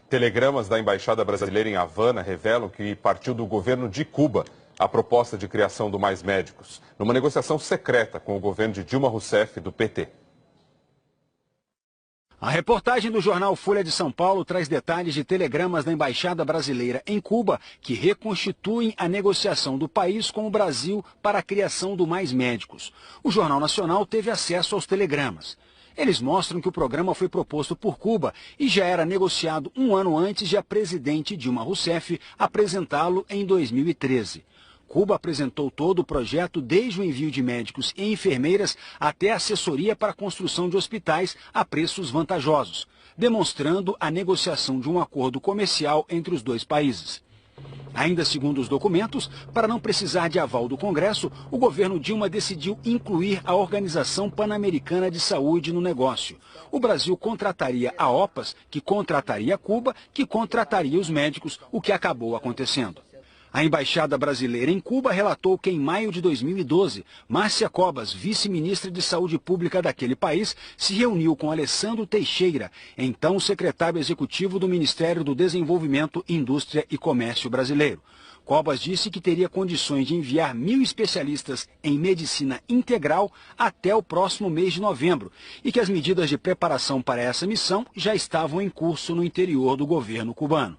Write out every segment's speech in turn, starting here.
Telegramas da Embaixada Brasileira em Havana revelam que partiu do governo de Cuba a proposta de criação do Mais Médicos, numa negociação secreta com o governo de Dilma Rousseff, do PT. A reportagem do jornal Folha de São Paulo traz detalhes de telegramas da Embaixada Brasileira em Cuba que reconstituem a negociação do país com o Brasil para a criação do Mais Médicos. O Jornal Nacional teve acesso aos telegramas. Eles mostram que o programa foi proposto por Cuba e já era negociado um ano antes de a presidente Dilma Rousseff apresentá-lo em 2013. Cuba apresentou todo o projeto, desde o envio de médicos e enfermeiras até a assessoria para a construção de hospitais a preços vantajosos, demonstrando a negociação de um acordo comercial entre os dois países. Ainda segundo os documentos, para não precisar de aval do Congresso, o governo Dilma decidiu incluir a Organização Pan-Americana de Saúde no negócio. O Brasil contrataria a OPAS, que contrataria Cuba, que contrataria os médicos, o que acabou acontecendo. A Embaixada Brasileira em Cuba relatou que em maio de 2012, Márcia Cobas, vice-ministra de Saúde Pública daquele país, se reuniu com Alessandro Teixeira, então secretário executivo do Ministério do Desenvolvimento, Indústria e Comércio brasileiro. Cobas disse que teria condições de enviar 1.000 especialistas em medicina integral até o próximo mês de novembro e que as medidas de preparação para essa missão já estavam em curso no interior do governo cubano.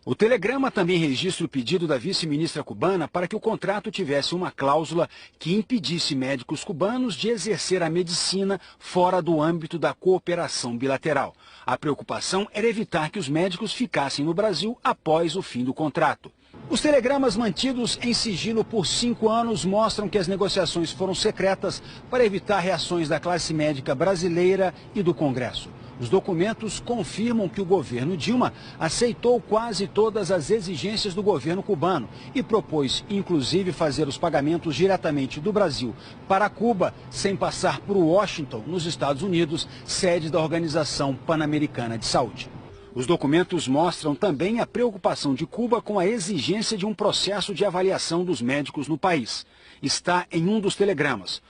O telegrama também registra o pedido da vice-ministra cubana para que o contrato tivesse uma cláusula que impedisse médicos cubanos de exercer a medicina fora do âmbito da cooperação bilateral. A preocupação era evitar que os médicos ficassem no Brasil após o fim do contrato. Os telegramas mantidos em sigilo por 5 anos mostram que as negociações foram secretas para evitar reações da classe médica brasileira e do Congresso. Os documentos confirmam que o governo Dilma aceitou quase todas as exigências do governo cubano e propôs, inclusive, fazer os pagamentos diretamente do Brasil para Cuba, sem passar por Washington, nos Estados Unidos, sede da Organização Pan-Americana de Saúde. Os documentos mostram também a preocupação de Cuba com a exigência de um processo de avaliação dos médicos no país. Está em um dos telegramas.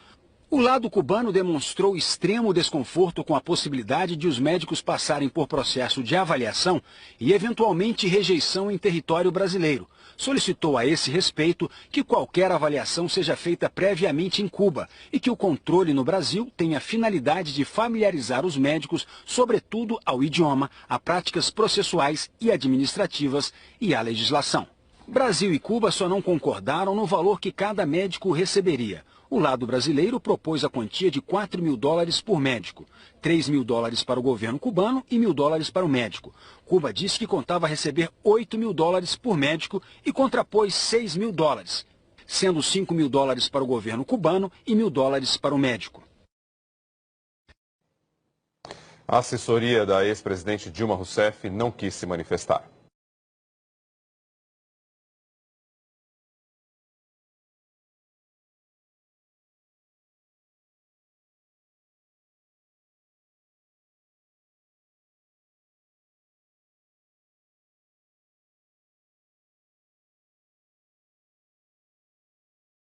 O lado cubano demonstrou extremo desconforto com a possibilidade de os médicos passarem por processo de avaliação e, eventualmente, rejeição em território brasileiro. Solicitou a esse respeito que qualquer avaliação seja feita previamente em Cuba e que o controle no Brasil tenha a finalidade de familiarizar os médicos, sobretudo ao idioma, a práticas processuais e administrativas e à legislação. Brasil e Cuba só não concordaram no valor que cada médico receberia. O lado brasileiro propôs a quantia de $4.000 por médico, $3.000 para o governo cubano e $1.000 para o médico. Cuba disse que contava receber $8.000 por médico e contrapôs $6.000, sendo $5.000 para o governo cubano e $1.000 para o médico. A assessoria da ex-presidente Dilma Rousseff não quis se manifestar.